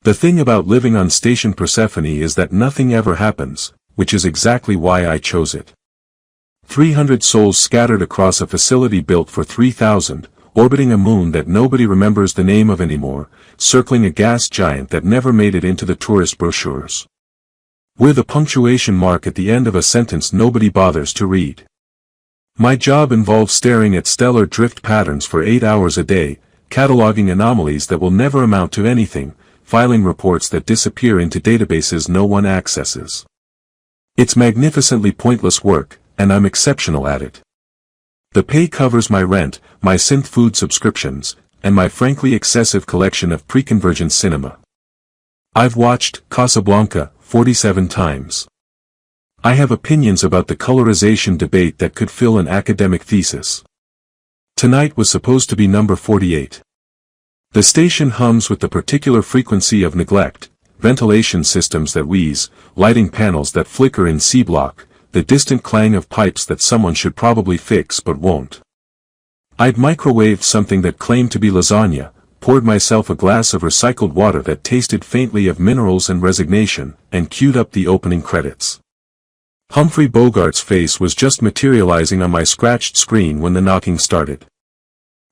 The thing about living on Station Persephone is that nothing ever happens, which is exactly why I chose it. 300 souls scattered across a facility built for 3,000, orbiting a moon that nobody remembers the name of anymore, circling a gas giant that never made it into the tourist brochures. We're the punctuation mark at the end of a sentence nobody bothers to read. My job involves staring at stellar drift patterns for 8 hours a day, cataloging anomalies that will never amount to anything, filing reports that disappear into databases no one accesses. It's magnificently pointless work, and I'm exceptional at it. The pay covers my rent, my synth food subscriptions, and my frankly excessive collection of pre-convergence cinema. I've watched Casablanca 47 times. I have opinions about the colorization debate that could fill an academic thesis. Tonight was supposed to be number 48. The station hums with the particular frequency of neglect, ventilation systems that wheeze, lighting panels that flicker in C-block, the distant clang of pipes that someone should probably fix but won't. I'd microwaved something that claimed to be lasagna, poured myself a glass of recycled water that tasted faintly of minerals and resignation, and queued up the opening credits. Humphrey Bogart's face was just materializing on my scratched screen when the knocking started.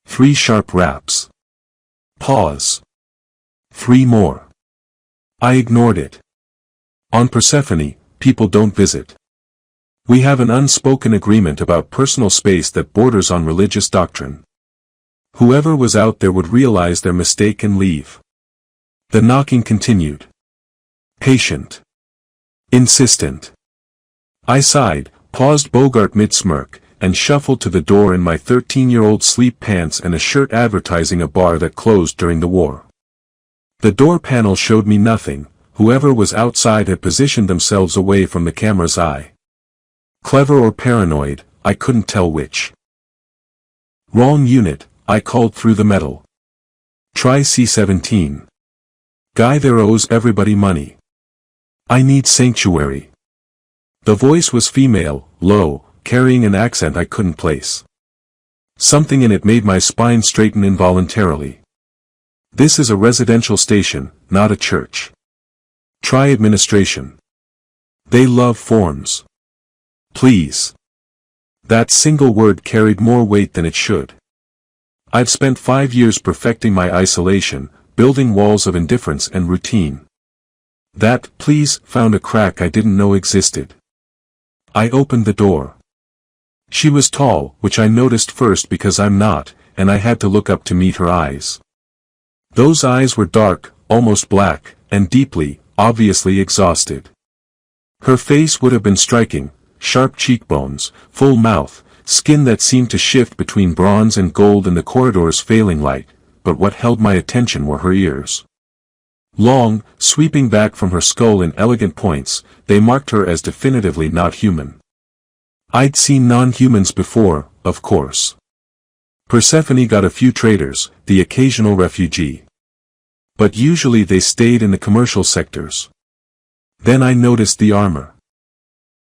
3 sharp raps. Pause. 3 more. I ignored it. On Persephone, people don't visit. We have an unspoken agreement about personal space that borders on religious doctrine. Whoever was out there would realize their mistake and leave. The knocking continued. Patient. Insistent. I sighed, paused Bogart mid-smirk, and shuffled to the door in my 13-year-old sleep pants and a shirt advertising a bar that closed during the war. The door panel showed me nothing. Whoever was outside had positioned themselves away from the camera's eye. Clever or paranoid, I couldn't tell which. Wrong unit, I called through the metal. Try C-17. Guy there owes everybody money. I need sanctuary. The voice was female, low, carrying an accent I couldn't place. Something in it made my spine straighten involuntarily. This is a residential station, not a church. Try administration. They love forms. Please. That single word carried more weight than it should. I've spent 5 years perfecting my isolation, building walls of indifference and routine. That please found a crack I didn't know existed. I opened the door. She was tall, which I noticed first because I'm not, and I had to look up to meet her eyes. Those eyes were dark, almost black, and deeply, obviously exhausted. Her face would have been striking, sharp cheekbones, full mouth, skin that seemed to shift between bronze and gold in the corridor's failing light, but what held my attention were her ears. Long, sweeping back from her skull in elegant points, they marked her as definitively not human. I'd seen non-humans before, of course. Persephone got a few traders, the occasional refugee. But usually they stayed in the commercial sectors. Then I noticed the armor.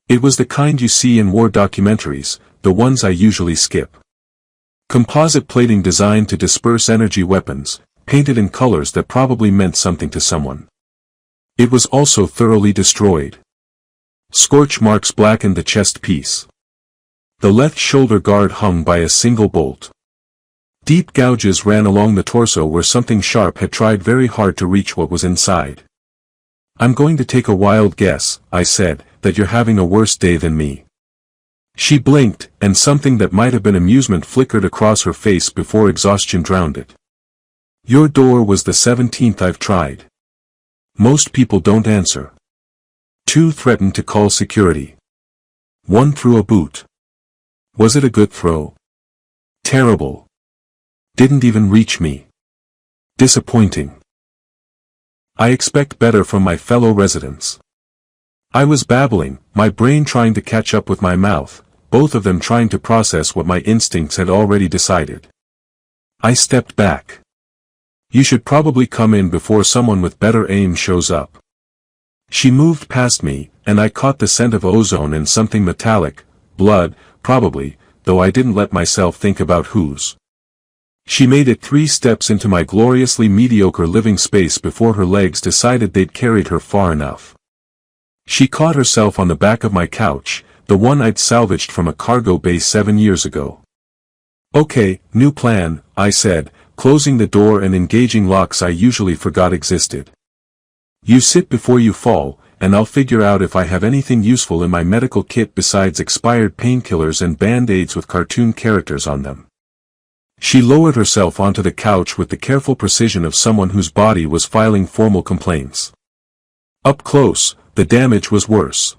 It was the kind you see in war documentaries, the ones I usually skip. Composite plating designed to disperse energy weapons, painted in colors that probably meant something to someone. It was also thoroughly destroyed. Scorch marks blackened the chest piece. The left shoulder guard hung by a single bolt. Deep gouges ran along the torso where something sharp had tried very hard to reach what was inside. I'm going to take a wild guess, I said, that you're having a worse day than me. She blinked, and something that might have been amusement flickered across her face before exhaustion drowned it. Your door was the 17th I've tried. Most people don't answer. 2 threatened to call security. 1 threw a boot. Was it a good throw? Terrible. Didn't even reach me. Disappointing. I expect better from my fellow residents. I was babbling, my brain trying to catch up with my mouth, both of them trying to process what my instincts had already decided. I stepped back. You should probably come in before someone with better aim shows up. She moved past me, and I caught the scent of ozone and something metallic, blood, probably, though I didn't let myself think about whose. She made it 3 steps into my gloriously mediocre living space before her legs decided they'd carried her far enough. She caught herself on the back of my couch, the one I'd salvaged from a cargo bay 7 years ago. Okay, new plan, I said, closing the door and engaging locks I usually forgot existed. You sit before you fall, and I'll figure out if I have anything useful in my medical kit besides expired painkillers and band-aids with cartoon characters on them. She lowered herself onto the couch with the careful precision of someone whose body was filing formal complaints. Up close, the damage was worse.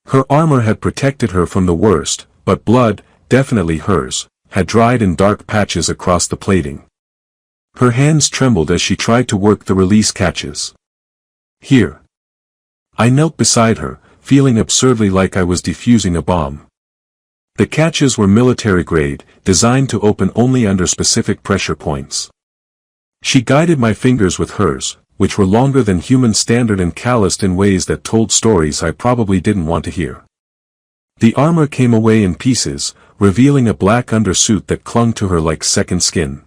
Her armor had protected her from the worst, but blood, definitely hers, had dried in dark patches across the plating. Her hands trembled as she tried to work the release catches. Here. I knelt beside her, feeling absurdly like I was defusing a bomb. The catches were military grade, designed to open only under specific pressure points. She guided my fingers with hers, which were longer than human standard and calloused in ways that told stories I probably didn't want to hear. The armor came away in pieces, revealing a black undersuit that clung to her like second skin.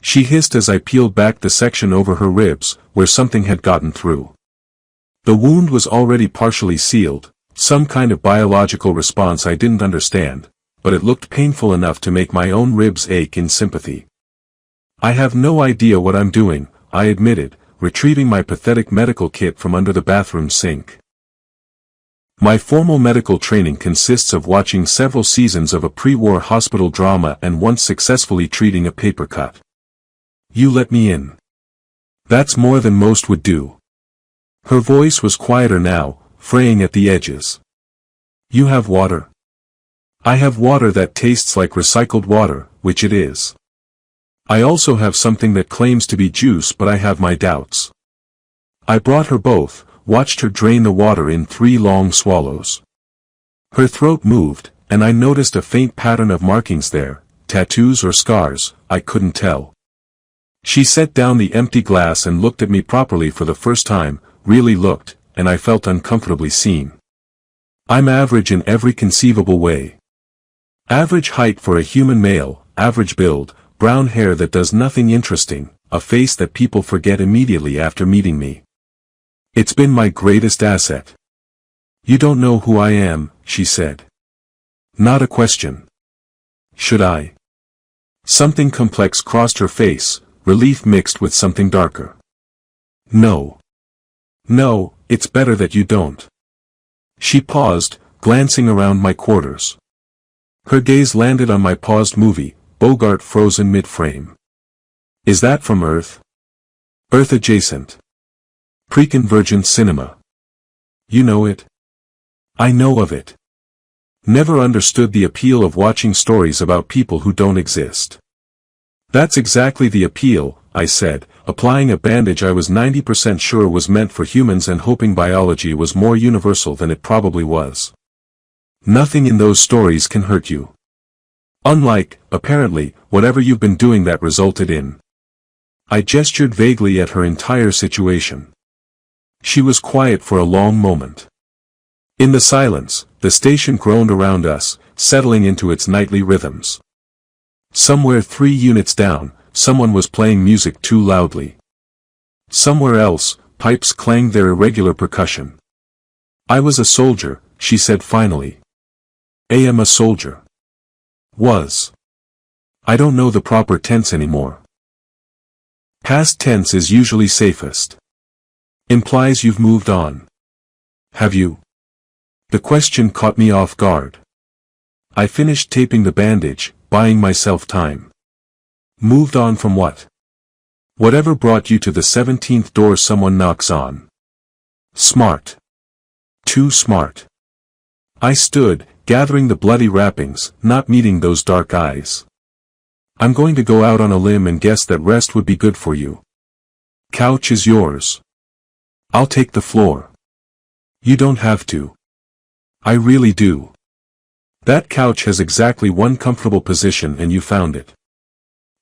She hissed as I peeled back the section over her ribs, where something had gotten through. The wound was already partially sealed, some kind of biological response I didn't understand, but it looked painful enough to make my own ribs ache in sympathy. I have no idea what I'm doing, I admitted, retrieving my pathetic medical kit from under the bathroom sink. My formal medical training consists of watching several seasons of a pre-war hospital drama and once successfully treating a paper cut. You let me in. That's more than most would do. Her voice was quieter now, fraying at the edges. You have water. I have water that tastes like recycled water, which it is. I also have something that claims to be juice, but I have my doubts. I brought her both, watched her drain the water in 3 long swallows. Her throat moved, and I noticed a faint pattern of markings there, tattoos or scars, I couldn't tell. She set down the empty glass and looked at me properly for the first time, really looked, and I felt uncomfortably seen. I'm average in every conceivable way. Average height for a human male, average build, brown hair that does nothing interesting, a face that people forget immediately after meeting me. It's been my greatest asset. You don't know who I am, she said. Not a question. Should I? Something complex crossed her face, relief mixed with something darker. No. No, it's better that you don't. She paused, glancing around my quarters. Her gaze landed on my paused movie, Bogart frozen mid-frame. Is that from Earth? Earth adjacent. Pre-convergent cinema. You know it? I know of it. Never understood the appeal of watching stories about people who don't exist. That's exactly the appeal, I said, applying a bandage I was 90% sure was meant for humans and hoping biology was more universal than it probably was. Nothing in those stories can hurt you. Unlike, apparently, whatever you've been doing that resulted in. I gestured vaguely at her entire situation. She was quiet for a long moment. In the silence, the station groaned around us, settling into its nightly rhythms. Somewhere 3 units down, someone was playing music too loudly. Somewhere else, pipes clanged their irregular percussion. I was a soldier, she said finally. I am a soldier. Was. I don't know the proper tense anymore. Past tense is usually safest. Implies you've moved on. Have you? The question caught me off guard. I finished taping the bandage, buying myself time. Moved on from what? Whatever brought you to the 17th door someone knocks on. Smart. Too smart. I stood, gathering the bloody wrappings, not meeting those dark eyes. I'm going to go out on a limb and guess that rest would be good for you. Couch is yours. I'll take the floor. You don't have to. I really do. That couch has exactly one comfortable position and you found it.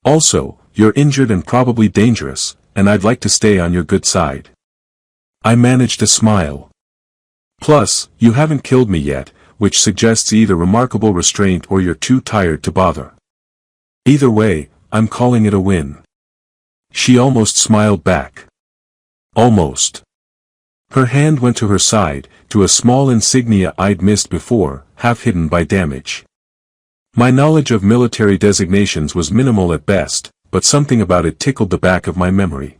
Also, you're injured and probably dangerous, and I'd like to stay on your good side. I managed a smile. Plus, you haven't killed me yet, which suggests either remarkable restraint or you're too tired to bother. Either way, I'm calling it a win. She almost smiled back. Almost. Her hand went to her side, to a small insignia I'd missed before, half hidden by damage. My knowledge of military designations was minimal at best, but something about it tickled the back of my memory.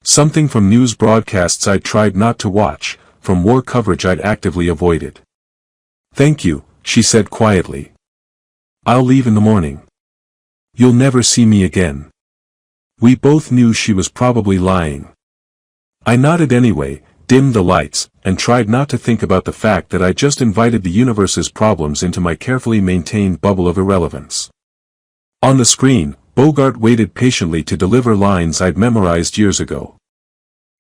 Something from news broadcasts I'd tried not to watch, from war coverage I'd actively avoided. Thank you, she said quietly. I'll leave in the morning. You'll never see me again. We both knew she was probably lying. I nodded anyway, dimmed the lights, and tried not to think about the fact that I just invited the universe's problems into my carefully maintained bubble of irrelevance. On the screen, Bogart waited patiently to deliver lines I'd memorized years ago.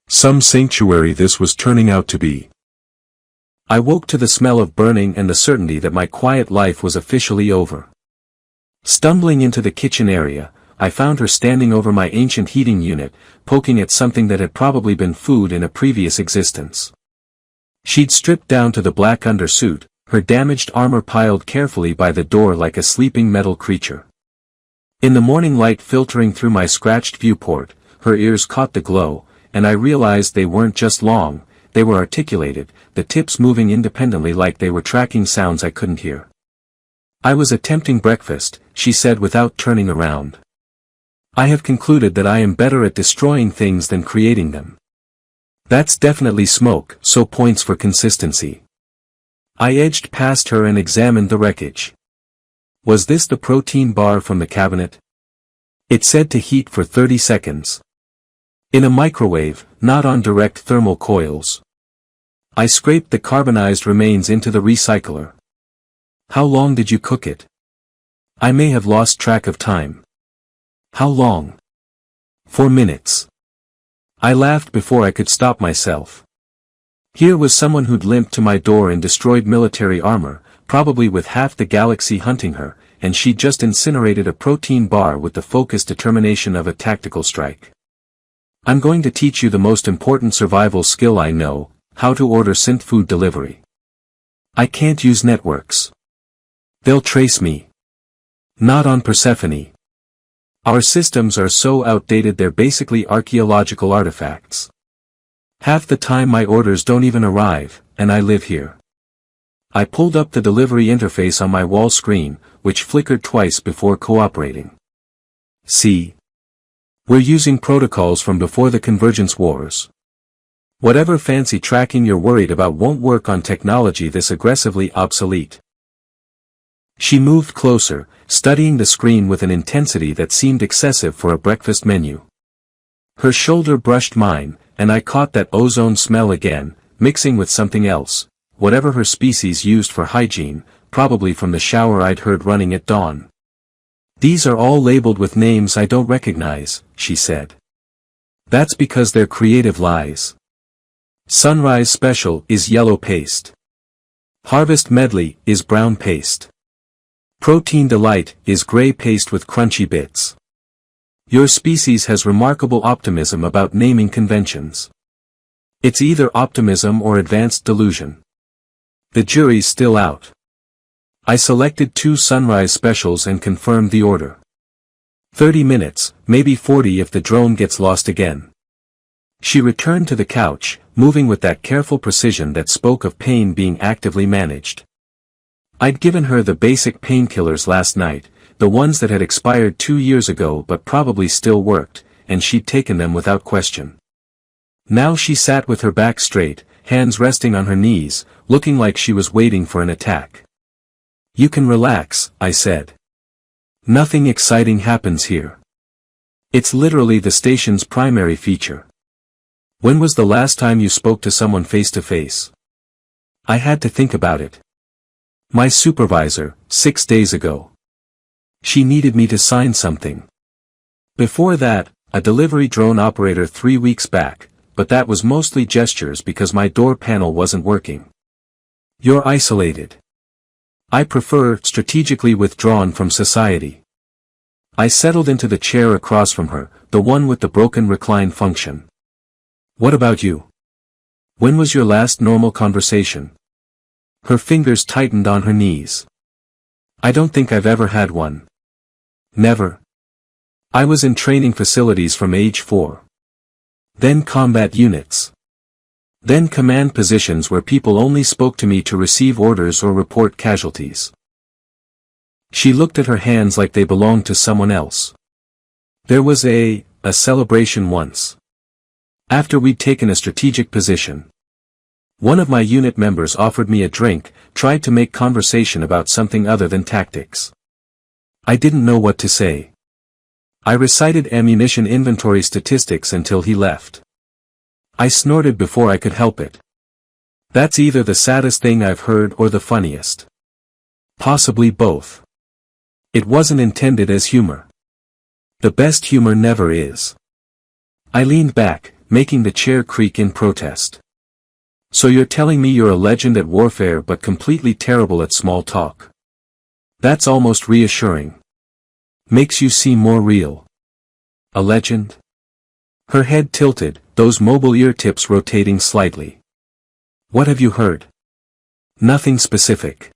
Some sanctuary this was turning out to be. I woke to the smell of burning and the certainty that my quiet life was officially over. Stumbling into the kitchen area, I found her standing over my ancient heating unit, poking at something that had probably been food in a previous existence. She'd stripped down to the black undersuit, her damaged armor piled carefully by the door like a sleeping metal creature. In the morning light filtering through my scratched viewport, her ears caught the glow, and I realized they weren't just long, they were articulated, the tips moving independently like they were tracking sounds I couldn't hear. I was attempting breakfast, she said without turning around. I have concluded that I am better at destroying things than creating them. That's definitely smoke, so points for consistency. I edged past her and examined the wreckage. Was this the protein bar from the cabinet? It said to heat for 30 seconds. In a microwave, not on direct thermal coils. I scraped the carbonized remains into the recycler. How long did you cook it? I may have lost track of time. How long? 4 minutes. I laughed before I could stop myself. Here was someone who'd limped to my door in destroyed military armor, probably with half the galaxy hunting her, and she'd just incinerated a protein bar with the focused determination of a tactical strike. I'm going to teach you the most important survival skill I know, how to order synth food delivery. I can't use networks. They'll trace me. Not on Persephone. Our systems are so outdated they're basically archaeological artifacts. Half the time my orders don't even arrive, and I live here. I pulled up the delivery interface on my wall screen, which flickered twice before cooperating. See? We're using protocols from before the Convergence Wars. Whatever fancy tracking you're worried about won't work on technology this aggressively obsolete. She moved closer, studying the screen with an intensity that seemed excessive for a breakfast menu. Her shoulder brushed mine, and I caught that ozone smell again, mixing with something else, whatever her species used for hygiene, probably from the shower I'd heard running at dawn. These are all labeled with names I don't recognize, she said. That's because they're creative lies. Sunrise Special is yellow paste. Harvest Medley is brown paste. Protein Delight is gray paste with crunchy bits. Your species has remarkable optimism about naming conventions. It's either optimism or advanced delusion. The jury's still out. I selected 2 Sunrise Specials and confirmed the order. 30 minutes, maybe 40 if the drone gets lost again. She returned to the couch, moving with that careful precision that spoke of pain being actively managed. I'd given her the basic painkillers last night, the ones that had expired 2 years ago but probably still worked, and she'd taken them without question. Now she sat with her back straight, hands resting on her knees, looking like she was waiting for an attack. You can relax, I said. Nothing exciting happens here. It's literally the station's primary feature. When was the last time you spoke to someone face to face? I had to think about it. My supervisor, 6 days ago. She needed me to sign something. Before that, a delivery drone operator 3 weeks back, but that was mostly gestures because my door panel wasn't working. You're isolated. I prefer strategically withdrawn from society. I settled into the chair across from her, the one with the broken recline function. What about you? When was your last normal conversation? Her fingers tightened on her knees. I don't think I've ever had one. Never. I was in training facilities from age 4. Then combat units. Then command positions where people only spoke to me to receive orders or report casualties. She looked at her hands like they belonged to someone else. There was a celebration once. After we'd taken a strategic position. One of my unit members offered me a drink, tried to make conversation about something other than tactics. I didn't know what to say. I recited ammunition inventory statistics until he left. I snorted before I could help it. That's either the saddest thing I've heard or the funniest. Possibly both. It wasn't intended as humor. The best humor never is. I leaned back, making the chair creak in protest. So you're telling me you're a legend at warfare but completely terrible at small talk. That's almost reassuring. Makes you seem more real. A legend? Her head tilted, those mobile ear tips rotating slightly. What have you heard? Nothing specific.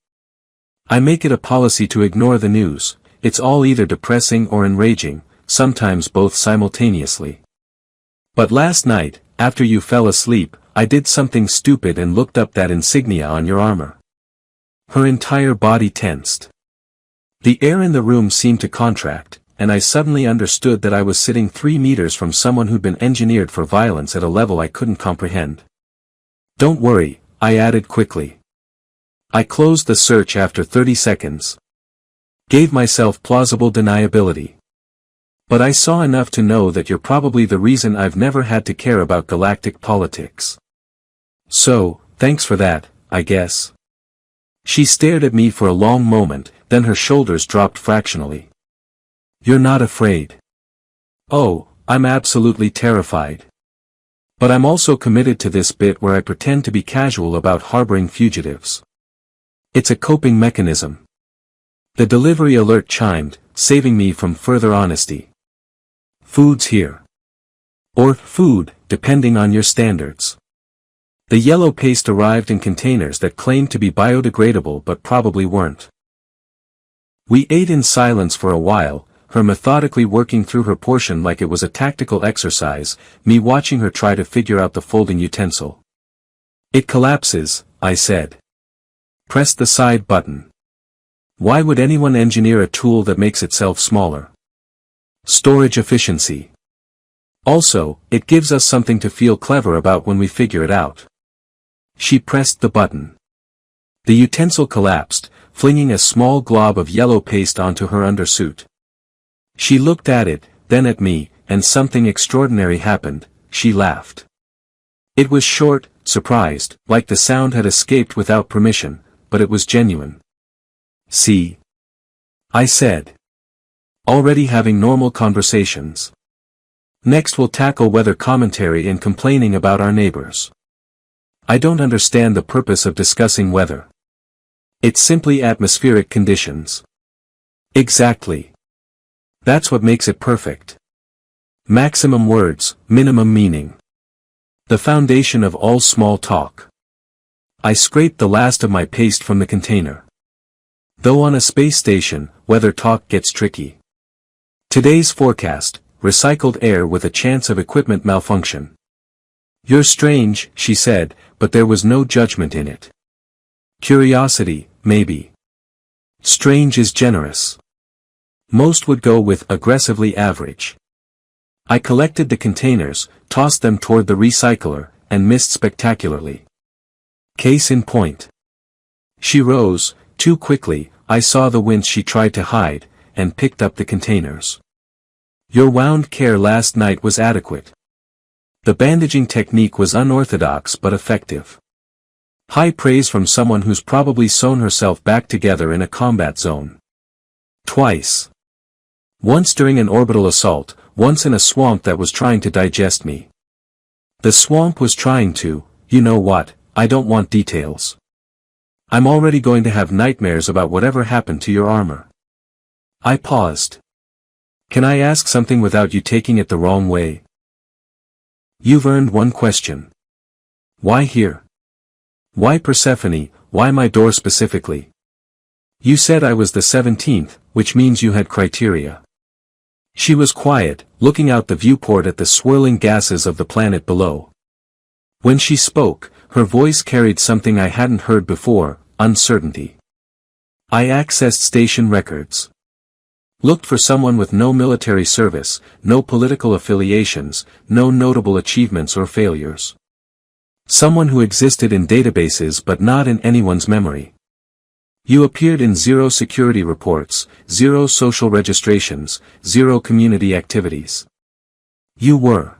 I make it a policy to ignore the news. It's all either depressing or enraging, sometimes both simultaneously. But last night, after you fell asleep, I did something stupid and looked up that insignia on your armor. Her entire body tensed. The air in the room seemed to contract, and I suddenly understood that I was sitting 3 meters from someone who'd been engineered for violence at a level I couldn't comprehend. Don't worry, I added quickly. I closed the search after 30 seconds. Gave myself plausible deniability. But I saw enough to know that you're probably the reason I've never had to care about galactic politics. So, thanks for that, I guess. She stared at me for a long moment, then her shoulders dropped fractionally. You're not afraid. Oh, I'm absolutely terrified. But I'm also committed to this bit where I pretend to be casual about harboring fugitives. It's a coping mechanism. The delivery alert chimed, saving me from further honesty. Food's here. Or food, depending on your standards. The yellow paste arrived in containers that claimed to be biodegradable but probably weren't. We ate in silence for a while, her methodically working through her portion like it was a tactical exercise, me watching her try to figure out the folding utensil. It collapses, I said. Press the side button. Why would anyone engineer a tool that makes itself smaller? Storage efficiency. Also, it gives us something to feel clever about when we figure it out. She pressed the button. The utensil collapsed, flinging a small glob of yellow paste onto her undersuit. She looked at it, then at me, and something extraordinary happened. She laughed. It was short, surprised, like the sound had escaped without permission, but it was genuine. See? I said. Already having normal conversations. Next we'll tackle weather commentary and complaining about our neighbors. I don't understand the purpose of discussing weather. It's simply atmospheric conditions. Exactly. That's what makes it perfect. Maximum words, minimum meaning. The foundation of all small talk. I scraped the last of my paste from the container. Though on a space station, weather talk gets tricky. Today's forecast, recycled air with a chance of equipment malfunction. You're strange, she said, but there was no judgment in it. Curiosity, maybe. Strange is generous. Most would go with aggressively average. I collected the containers, tossed them toward the recycler, and missed spectacularly. Case in point. She rose, too quickly, I saw the wince she tried to hide, and picked up the containers. Your wound care last night was adequate. The bandaging technique was unorthodox but effective. High praise from someone who's probably sewn herself back together in a combat zone. Twice. Once during an orbital assault, once in a swamp that was trying to digest me. The swamp was trying to, you know what, I don't want details. I'm already going to have nightmares about whatever happened to your armor. I paused. Can I ask something without you taking it the wrong way? You've earned one question. Why here? Why Persephone, why my door specifically? You said I was the 17th, which means you had criteria. She was quiet, looking out the viewport at the swirling gases of the planet below. When she spoke, her voice carried something I hadn't heard before, uncertainty. I accessed station records. Looked for someone with no military service, no political affiliations, no notable achievements or failures. Someone who existed in databases but not in anyone's memory. You appeared in 0 security reports, 0 social registrations, 0 community activities. You were.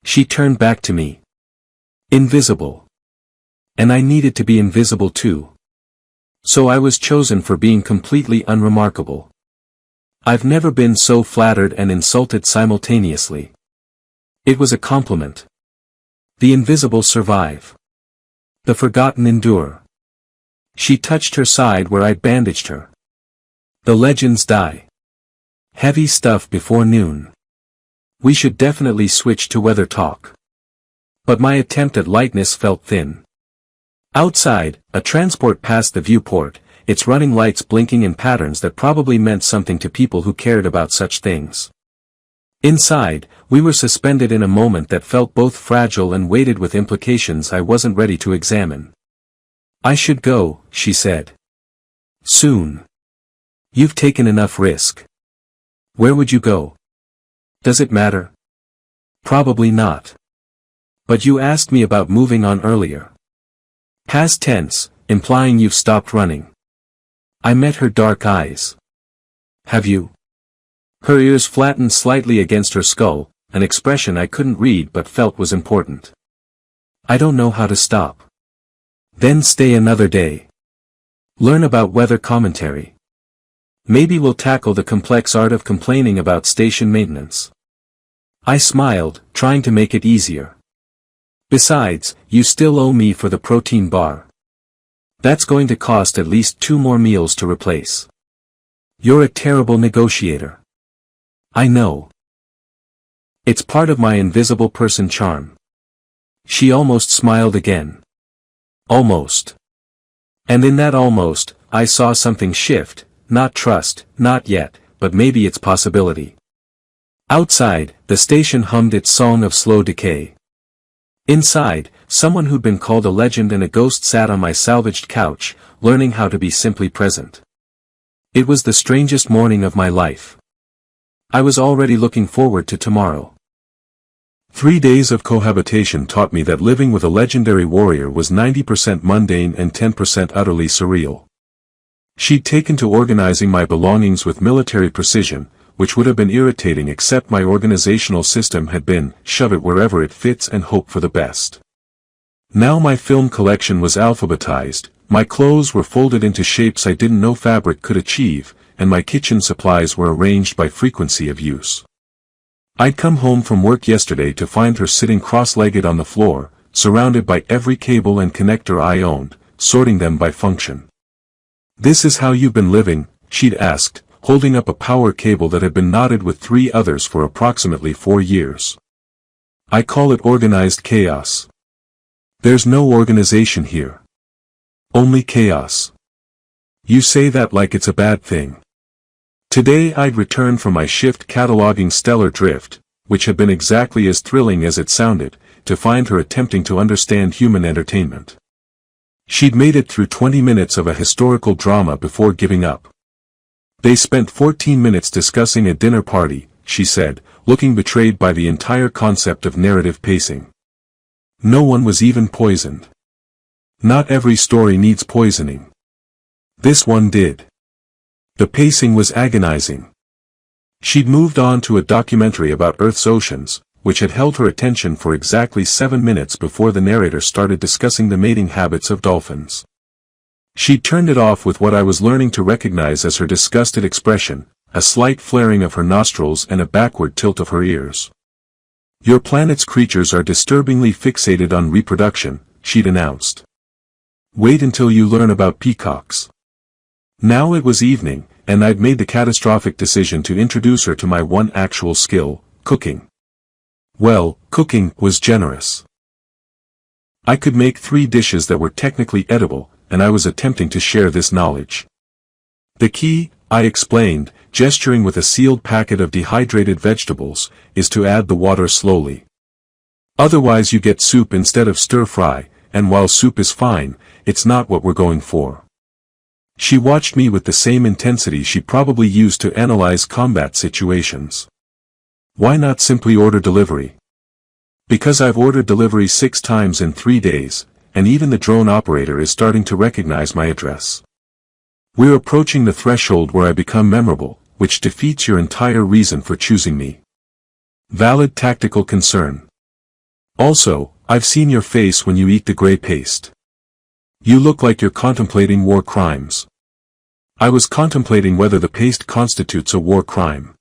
She turned back to me. Invisible. And I needed to be invisible too. So I was chosen for being completely unremarkable. I've never been so flattered and insulted simultaneously. It was a compliment. The invisible survive. The forgotten endure. She touched her side where I'd bandaged her. The legends die. Heavy stuff before noon. We should definitely switch to weather talk. But my attempt at lightness felt thin. Outside, a transport passed the viewport, its running lights blinking in patterns that probably meant something to people who cared about such things. Inside, we were suspended in a moment that felt both fragile and weighted with implications I wasn't ready to examine. I should go, she said. Soon. You've taken enough risk. Where would you go? Does it matter? Probably not. But you asked me about moving on earlier. Past tense, implying you've stopped running. I met her dark eyes. Have you? Her ears flattened slightly against her skull, an expression I couldn't read but felt was important. I don't know how to stop. Then stay another day. Learn about weather commentary. Maybe we'll tackle the complex art of complaining about station maintenance. I smiled, trying to make it easier. Besides, you still owe me for the protein bar. That's going to cost at least 2 more meals to replace. You're a terrible negotiator. I know. It's part of my invisible person charm. She almost smiled again. Almost. And in that almost, I saw something shift, not trust, not yet, but maybe its possibility. Outside, the station hummed its song of slow decay. Inside, someone who'd been called a legend and a ghost sat on my salvaged couch, learning how to be simply present. It was the strangest morning of my life. I was already looking forward to tomorrow. 3 days of cohabitation taught me that living with a legendary warrior was 90% mundane and 10% utterly surreal. She'd taken to organizing my belongings with military precision, which would have been irritating except my organizational system had been, shove it wherever it fits and hope for the best. Now my film collection was alphabetized, my clothes were folded into shapes I didn't know fabric could achieve, and my kitchen supplies were arranged by frequency of use. I'd come home from work yesterday to find her sitting cross-legged on the floor, surrounded by every cable and connector I owned, sorting them by function. "This is how you've been living?" she'd asked, holding up a power cable that had been knotted with 3 others for approximately 4 years. "I call it organized chaos. There's no organization here. Only chaos. You say that like it's a bad thing." Today I'd returned from my shift cataloging Stellar Drift, which had been exactly as thrilling as it sounded, to find her attempting to understand human entertainment. She'd made it through 20 minutes of a historical drama before giving up. "They spent 14 minutes discussing a dinner party," she said, looking betrayed by the entire concept of narrative pacing. "No one was even poisoned. Not every story needs poisoning. This one did." The pacing was agonizing. She'd moved on to a documentary about Earth's oceans, which had held her attention for exactly 7 minutes before the narrator started discussing the mating habits of dolphins. She'd turned it off with what I was learning to recognize as her disgusted expression, a slight flaring of her nostrils and a backward tilt of her ears. "Your planet's creatures are disturbingly fixated on reproduction," she'd announced. "Wait until you learn about peacocks." Now it was evening, and I'd made the catastrophic decision to introduce her to my one actual skill, cooking. Well, cooking was generous. I could make 3 dishes that were technically edible, and I was attempting to share this knowledge. The key, I explained, gesturing with a sealed packet of dehydrated vegetables, is to add the water slowly. Otherwise you get soup instead of stir-fry, and while soup is fine, it's not what we're going for. She watched me with the same intensity she probably used to analyze combat situations. Why not simply order delivery? Because I've ordered delivery 6 times in 3 days, and even the drone operator is starting to recognize my address. We're approaching the threshold where I become memorable, which defeats your entire reason for choosing me. Valid tactical concern. Also, I've seen your face when you eat the gray paste. You look like you're contemplating war crimes. I was contemplating whether the paste constitutes a war crime.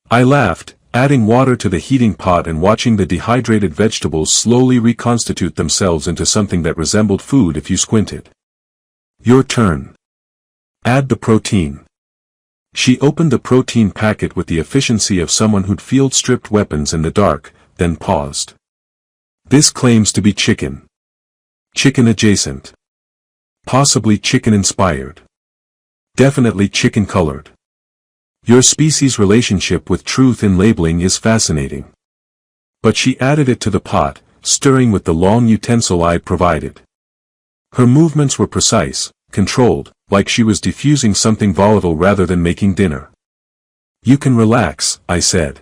I laughed, adding water to the heating pot and watching the dehydrated vegetables slowly reconstitute themselves into something that resembled food if you squinted. Your turn. Add the protein. She opened the protein packet with the efficiency of someone who'd field-stripped weapons in the dark, then paused. This claims to be chicken. Chicken adjacent. Possibly chicken inspired. Definitely chicken colored. Your species' relationship with truth in labeling is fascinating. But she added it to the pot, stirring with the long utensil I provided. Her movements were precise, controlled, like she was diffusing something volatile rather than making dinner. You can relax, I said.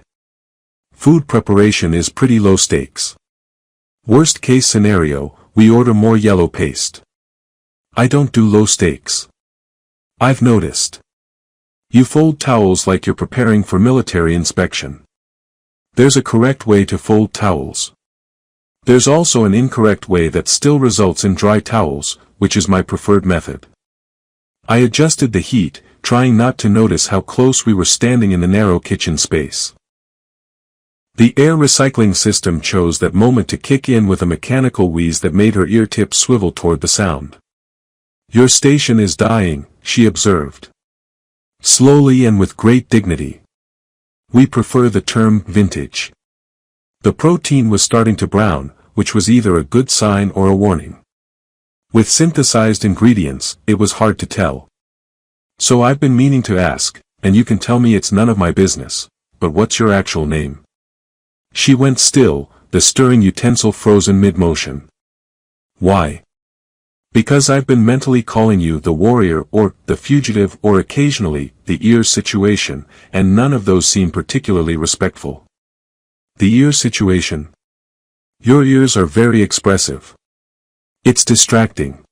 Food preparation is pretty low stakes. Worst case scenario, we order more yellow paste. I don't do low stakes. I've noticed. You fold towels like you're preparing for military inspection. There's a correct way to fold towels. There's also an incorrect way that still results in dry towels, which is my preferred method. I adjusted the heat, trying not to notice how close we were standing in the narrow kitchen space. The air recycling system chose that moment to kick in with a mechanical wheeze that made her ear tips swivel toward the sound. Your station is dying, she observed. Slowly and with great dignity. We prefer the term vintage. The protein was starting to brown, which was either a good sign or a warning. With synthesized ingredients, it was hard to tell. So I've been meaning to ask, and you can tell me it's none of my business, but what's your actual name? She went still, the stirring utensil frozen mid-motion. Why? Because I've been mentally calling you the warrior or the fugitive or occasionally the ear situation, and none of those seem particularly respectful. The ear situation. Your ears are very expressive. It's distracting.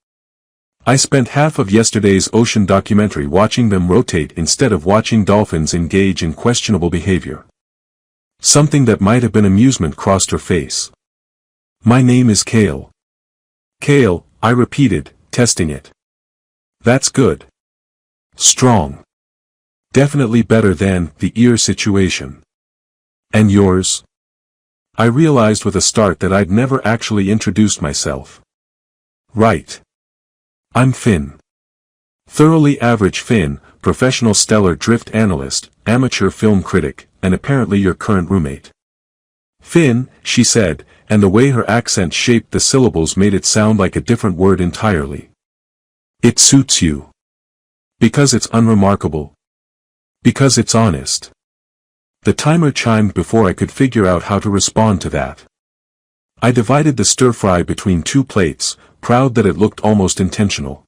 I spent half of yesterday's ocean documentary watching them rotate instead of watching dolphins engage in questionable behavior. Something that might have been amusement crossed her face. My name is Kale. Kale, I repeated, testing it. That's good. Strong. Definitely better than the ear situation. And yours? I realized with a start that I'd never actually introduced myself. Right. I'm Finn. Thoroughly average Finn, professional stellar drift analyst, amateur film critic, and apparently your current roommate. Finn, she said, and the way her accent shaped the syllables made it sound like a different word entirely. It suits you. Because it's unremarkable. Because it's honest. The timer chimed before I could figure out how to respond to that. I divided the stir-fry between 2 plates, proud that it looked almost intentional.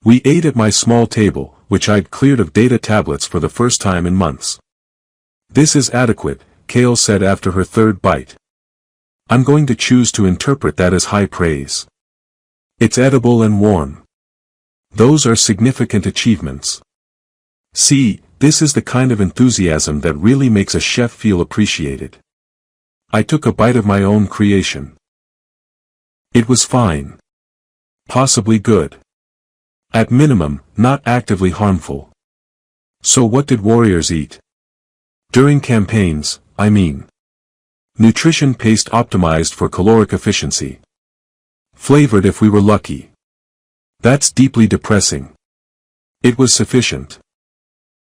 We ate at my small table, which I'd cleared of data tablets for the first time in months. This is adequate, Kale said after her 3rd bite. I'm going to choose to interpret that as high praise. It's edible and warm. Those are significant achievements. See, this is the kind of enthusiasm that really makes a chef feel appreciated. I took a bite of my own creation. It was fine. Possibly good. At minimum, not actively harmful. So what did warriors eat? During campaigns, I mean. Nutrition paste optimized for caloric efficiency. Flavored if we were lucky. That's deeply depressing. It was sufficient.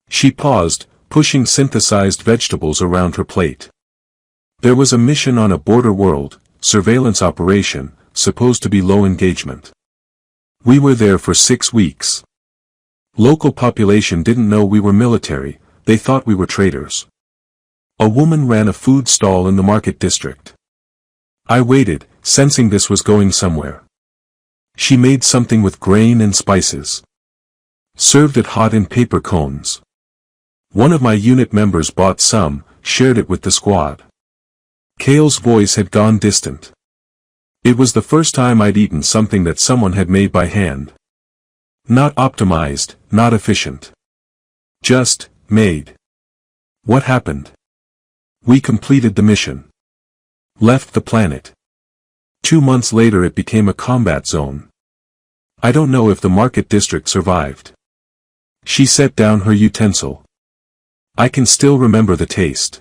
She paused, pushing synthesized vegetables around her plate. There was a mission on a border world, surveillance operation, supposed to be low engagement. We were there for 6 weeks. Local population didn't know we were military, they thought we were traders. A woman ran a food stall in the market district. I waited, sensing this was going somewhere. She made something with grain and spices. Served it hot in paper cones. One of my unit members bought some, shared it with the squad. Kale's voice had gone distant. It was the first time I'd eaten something that someone had made by hand. Not optimized, not efficient. Just, made. What happened? We completed the mission. Left the planet. 2 months later it became a combat zone. I don't know if the market district survived. She set down her utensil. I can still remember the taste.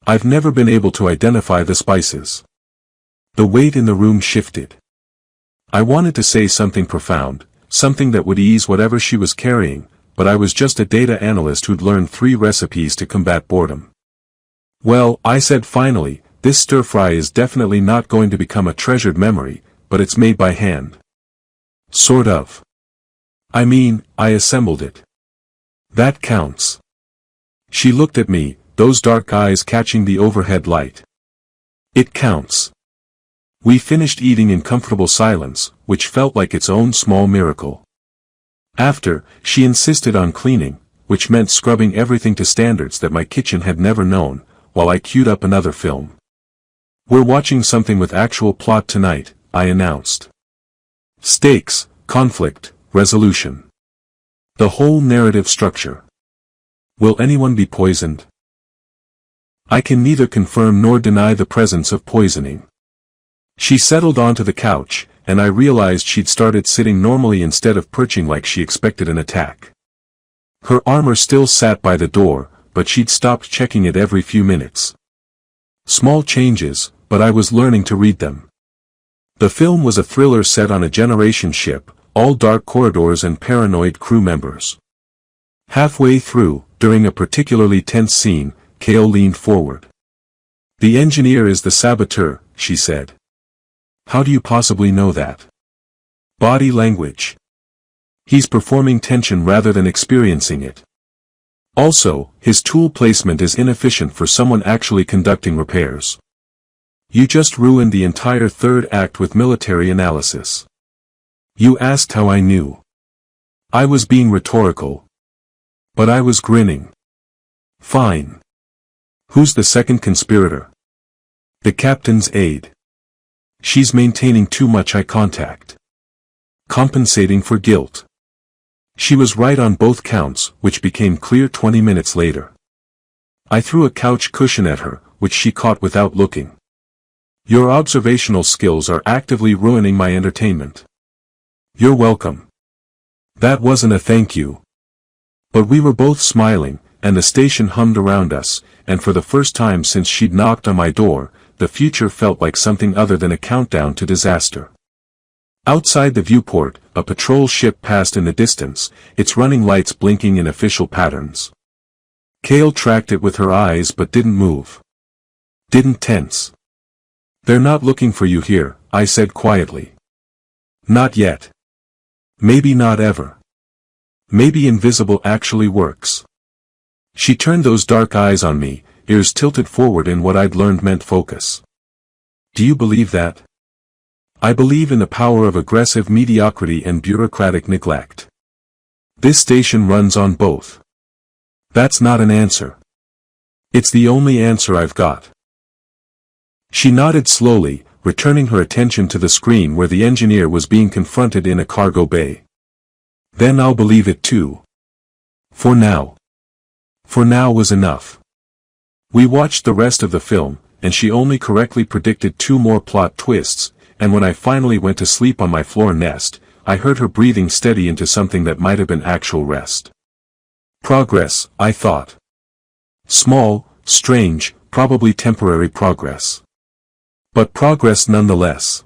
I've never been able to identify the spices. The weight in the room shifted. I wanted to say something profound, something that would ease whatever she was carrying, but I was just a data analyst who'd learned 3 recipes to combat boredom. Well, I said finally, this stir-fry is definitely not going to become a treasured memory, but it's made by hand. Sort of. I mean, I assembled it. That counts. She looked at me, those dark eyes catching the overhead light. It counts. We finished eating in comfortable silence, which felt like its own small miracle. After, she insisted on cleaning, which meant scrubbing everything to standards that my kitchen had never known, while I queued up another film. We're watching something with actual plot tonight, I announced. Stakes, conflict, resolution. The whole narrative structure. Will anyone be poisoned? I can neither confirm nor deny the presence of poisoning. She settled onto the couch, and I realized she'd started sitting normally instead of perching like she expected an attack. Her armor still sat by the door, but she'd stopped checking it every few minutes. Small changes, but I was learning to read them. The film was a thriller set on a generation ship, all dark corridors and paranoid crew members. Halfway through, during a particularly tense scene, Kale leaned forward. The engineer is the saboteur, she said. How do you possibly know that? Body language. He's performing tension rather than experiencing it. Also, his tool placement is inefficient for someone actually conducting repairs. You just ruined the entire third act with military analysis. You asked how I knew. I was being rhetorical. But I was grinning. Fine. Who's the second conspirator? The captain's aide. She's maintaining too much eye contact. Compensating for guilt. She was right on both counts, which became clear 20 minutes later. I threw a couch cushion at her, which she caught without looking. Your observational skills are actively ruining my entertainment. You're welcome. That wasn't a thank you. But we were both smiling, and the station hummed around us, and for the first time since she'd knocked on my door, the future felt like something other than a countdown to disaster. Outside the viewport, a patrol ship passed in the distance, its running lights blinking in official patterns. Kale tracked it with her eyes but didn't move. Didn't tense. They're not looking for you here, I said quietly. Not yet. Maybe not ever. Maybe invisible actually works. She turned those dark eyes on me, ears tilted forward in what I'd learned meant focus. Do you believe that? I believe in the power of aggressive mediocrity and bureaucratic neglect. This station runs on both. That's not an answer. It's the only answer I've got. She nodded slowly, returning her attention to the screen where the engineer was being confronted in a cargo bay. Then I'll believe it too. For now. For now was enough. We watched the rest of the film, and she only correctly predicted 2 more plot twists, and when I finally went to sleep on my floor nest, I heard her breathing steady into something that might have been actual rest. Progress, I thought. Small, strange, probably temporary progress. But progress nonetheless.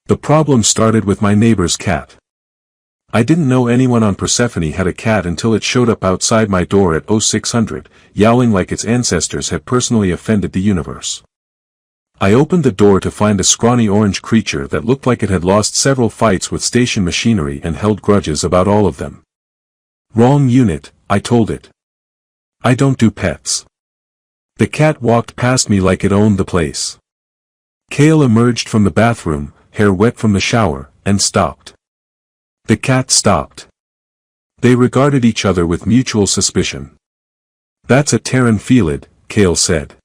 The problem started with my neighbor's cat. I didn't know anyone on Persephone had a cat until it showed up outside my door at 0600, yowling like its ancestors had personally offended the universe. I opened the door to find a scrawny orange creature that looked like it had lost several fights with station machinery and held grudges about all of them. Wrong unit, I told it. I don't do pets. The cat walked past me like it owned the place. Kale emerged from the bathroom, hair wet from the shower, and stopped. The cat stopped. They regarded each other with mutual suspicion. That's a Terran Felid, Kale said.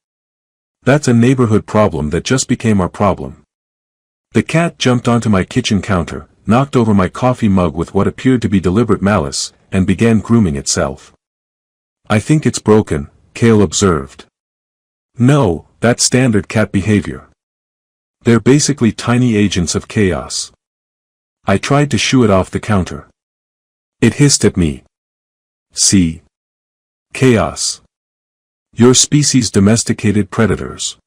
That's a neighborhood problem that just became our problem. The cat jumped onto my kitchen counter, knocked over my coffee mug with what appeared to be deliberate malice, and began grooming itself. I think it's broken, Kale observed. No, that's standard cat behavior. They're basically tiny agents of chaos. I tried to shoo it off the counter. It hissed at me. See? Chaos. Your species domesticated predators.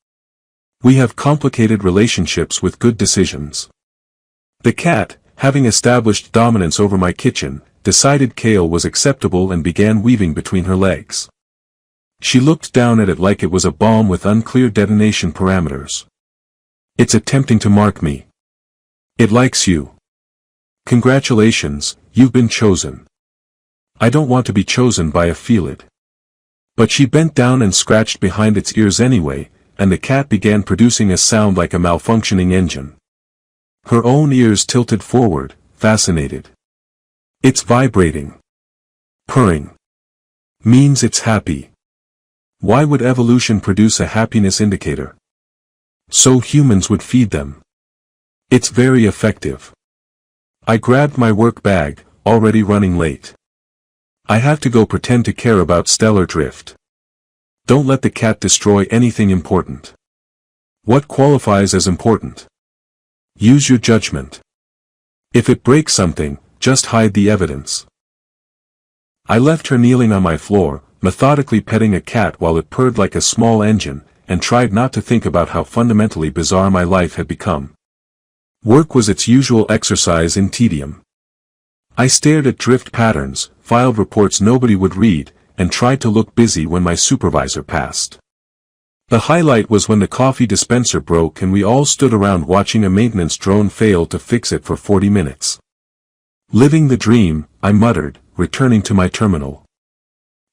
We have complicated relationships with good decisions. The cat, having established dominance over my kitchen, decided Kale was acceptable and began weaving between her legs. She looked down at it like it was a bomb with unclear detonation parameters. It's attempting to mark me. It likes you. Congratulations, you've been chosen. I don't want to be chosen by a Felid. But she bent down and scratched behind its ears anyway, and the cat began producing a sound like a malfunctioning engine. Her own ears tilted forward, fascinated. It's vibrating. Purring. Means it's happy. Why would evolution produce a happiness indicator? So humans would feed them. It's very effective. I grabbed my work bag, already running late. I have to go pretend to care about stellar drift. Don't let the cat destroy anything important. What qualifies as important? Use your judgment. If it breaks something, just hide the evidence. I left her kneeling on my floor, methodically petting a cat while it purred like a small engine, and tried not to think about how fundamentally bizarre my life had become. Work was its usual exercise in tedium. I stared at drift patterns, filed reports nobody would read, and tried to look busy when my supervisor passed. The highlight was when the coffee dispenser broke and we all stood around watching a maintenance drone fail to fix it for 40 minutes. Living the dream, I muttered, returning to my terminal.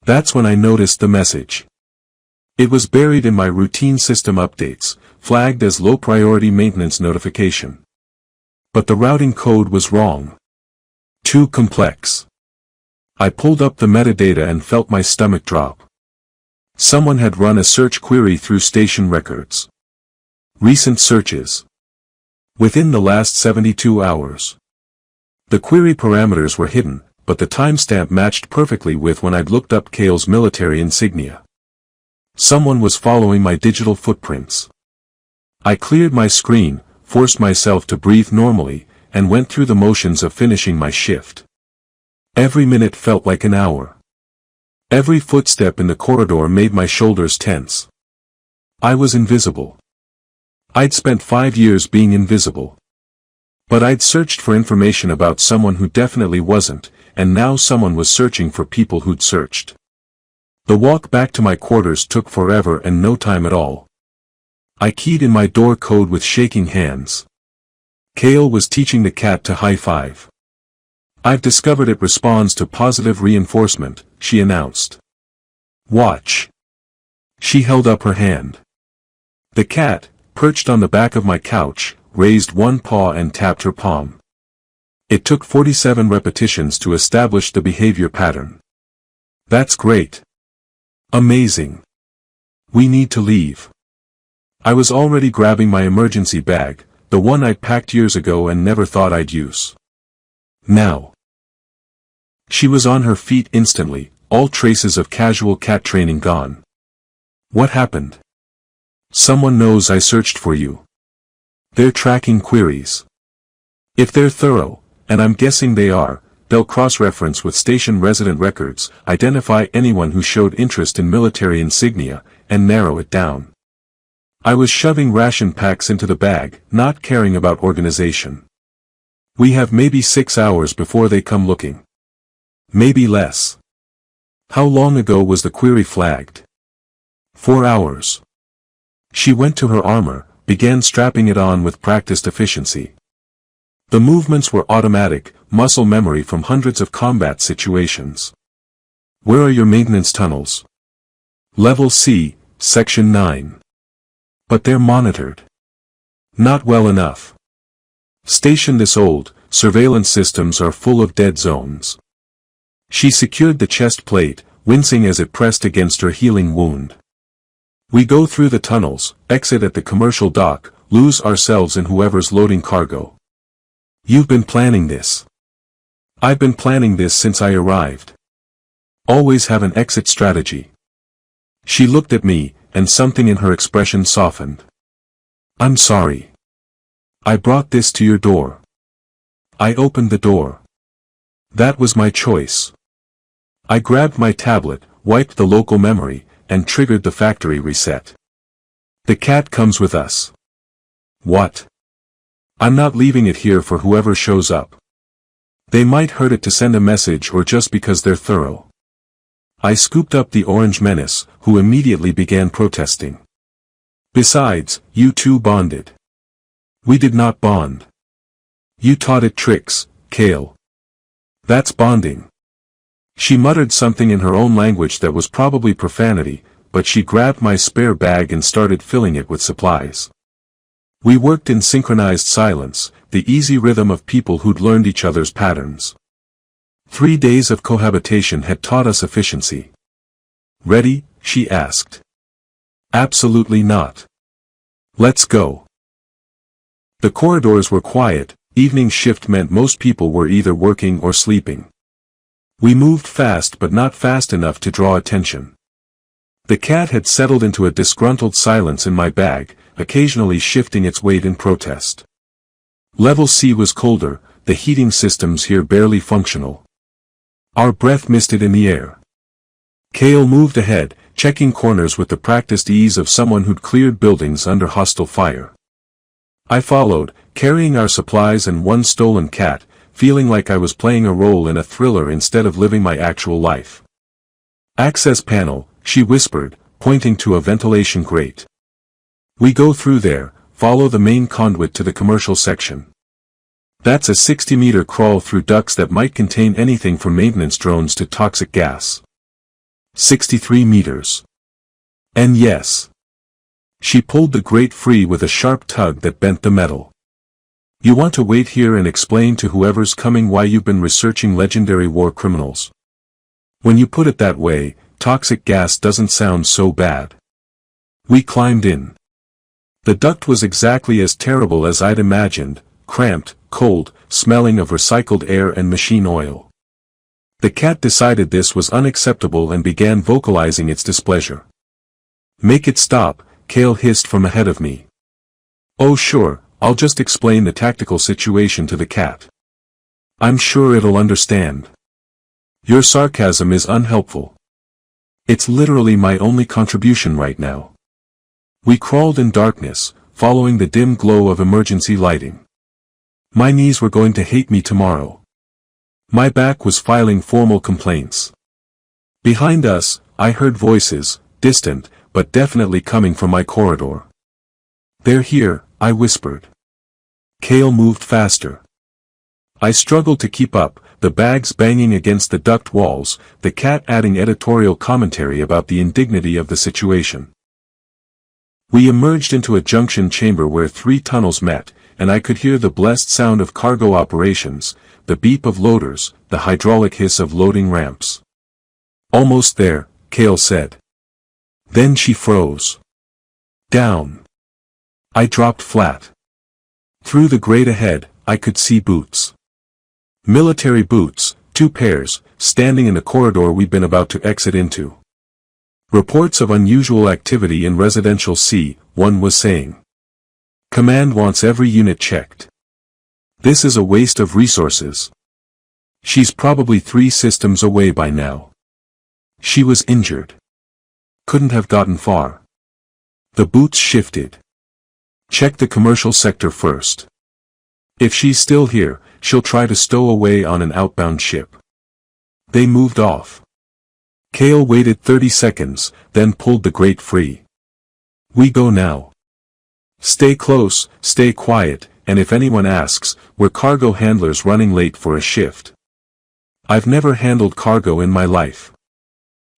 That's when I noticed the message. It was buried in my routine system updates, flagged as low-priority maintenance notification. But the routing code was wrong. Too complex. I pulled up the metadata and felt my stomach drop. Someone had run a search query through station records. Recent searches. Within the last 72 hours. The query parameters were hidden, but the timestamp matched perfectly with when I'd looked up Kale's military insignia. Someone was following my digital footprints. I cleared my screen, forced myself to breathe normally, and went through the motions of finishing my shift. Every minute felt like an hour. Every footstep in the corridor made my shoulders tense. I was invisible. I'd spent 5 years being invisible. But I'd searched for information about someone who definitely wasn't, and now someone was searching for people who'd searched. The walk back to my quarters took forever and no time at all. I keyed in my door code with shaking hands. Kale was teaching the cat to high-five. I've discovered it responds to positive reinforcement, she announced. Watch. She held up her hand. The cat, perched on the back of my couch, raised one paw and tapped her palm. It took 47 repetitions to establish the behavior pattern. That's great. Amazing. We need to leave. I was already grabbing my emergency bag, the one I'd packed years ago and never thought I'd use. Now. She was on her feet instantly, all traces of casual cat training gone. What happened? Someone knows I searched for you. They're tracking queries. If they're thorough, and I'm guessing they are, they'll cross-reference with station resident records, identify anyone who showed interest in military insignia, and narrow it down. I was shoving ration packs into the bag, not caring about organization. We have maybe 6 hours before they come looking. Maybe less. How long ago was the query flagged? 4 hours. She went to her armor, began strapping it on with practiced efficiency. The movements were automatic, muscle memory from hundreds of combat situations. Where are your maintenance tunnels? Level C, Section 9. But they're monitored. Not well enough. Station this old, surveillance systems are full of dead zones. She secured the chest plate, wincing as it pressed against her healing wound. We go through the tunnels, exit at the commercial dock, lose ourselves in whoever's loading cargo. You've been planning this. I've been planning this since I arrived. Always have an exit strategy. She looked at me, and something in her expression softened. I'm sorry. I brought this to your door. I opened the door. That was my choice. I grabbed my tablet, wiped the local memory, and triggered the factory reset. The cat comes with us. What? I'm not leaving it here for whoever shows up. They might hurt it to send a message or just because they're thorough. I scooped up the orange menace, who immediately began protesting. Besides, you two bonded. We did not bond. You taught it tricks, Kale. That's bonding. She muttered something in her own language that was probably profanity, but she grabbed my spare bag and started filling it with supplies. We worked in synchronized silence, the easy rhythm of people who'd learned each other's patterns. 3 days of cohabitation had taught us efficiency. Ready? She asked. Absolutely not. Let's go. The corridors were quiet, evening shift meant most people were either working or sleeping. We moved fast but not fast enough to draw attention. The cat had settled into a disgruntled silence in my bag, occasionally shifting its weight in protest. Level C was colder, the heating systems here barely functional. Our breath misted in the air. Kale moved ahead, checking corners with the practiced ease of someone who'd cleared buildings under hostile fire. I followed, carrying our supplies and one stolen cat, feeling like I was playing a role in a thriller instead of living my actual life. Access panel, she whispered, pointing to a ventilation grate. We go through there, follow the main conduit to the commercial section. That's a 60-meter crawl through ducts that might contain anything from maintenance drones to toxic gas. 63 meters. And yes. She pulled the grate free with a sharp tug that bent the metal. You want to wait here and explain to whoever's coming why you've been researching legendary war criminals. When you put it that way, toxic gas doesn't sound so bad. We climbed in. The duct was exactly as terrible as I'd imagined, cramped, cold, smelling of recycled air and machine oil. The cat decided this was unacceptable and began vocalizing its displeasure. Make it stop, Kale hissed from ahead of me. Oh sure, I'll just explain the tactical situation to the cat. I'm sure it'll understand. Your sarcasm is unhelpful. It's literally my only contribution right now. We crawled in darkness, following the dim glow of emergency lighting. My knees were going to hate me tomorrow. My back was filing formal complaints. Behind us, I heard voices, distant, but definitely coming from my corridor. They're here, I whispered. Kale moved faster. I struggled to keep up, the bags banging against the duct walls, the cat adding editorial commentary about the indignity of the situation. We emerged into a junction chamber where 3 tunnels met, and I could hear the blessed sound of cargo operations, the beep of loaders, the hydraulic hiss of loading ramps. Almost there, Kale said. Then she froze. Down. I dropped flat. Through the grate ahead, I could see boots. Military boots, 2 pairs, standing in the corridor we'd been about to exit into. Reports of unusual activity in Residential C, one was saying. Command wants every unit checked. This is a waste of resources. She's probably 3 systems away by now. She was injured. Couldn't have gotten far. The boots shifted. Check the commercial sector first. If she's still here, she'll try to stow away on an outbound ship. They moved off. Kale waited 30 seconds, then pulled the grate free. We go now. Stay close, stay quiet, and if anyone asks, we're cargo handlers running late for a shift. I've never handled cargo in my life.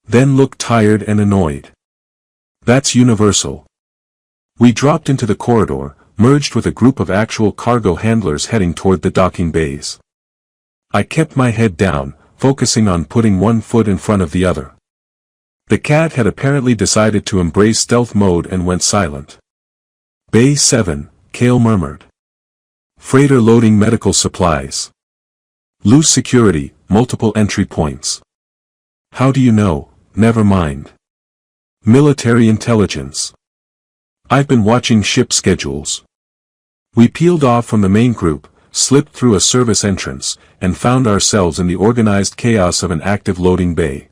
Then looked tired and annoyed. That's universal. We dropped into the corridor, merged with a group of actual cargo handlers heading toward the docking bays. I kept my head down, focusing on putting one foot in front of the other. The cat had apparently decided to embrace stealth mode and went silent. Bay 7, Kale murmured. Freighter loading medical supplies. Loose security, multiple entry points. How do you know? Never mind. Military intelligence. I've been watching ship schedules. We peeled off from the main group, slipped through a service entrance, and found ourselves in the organized chaos of an active loading bay.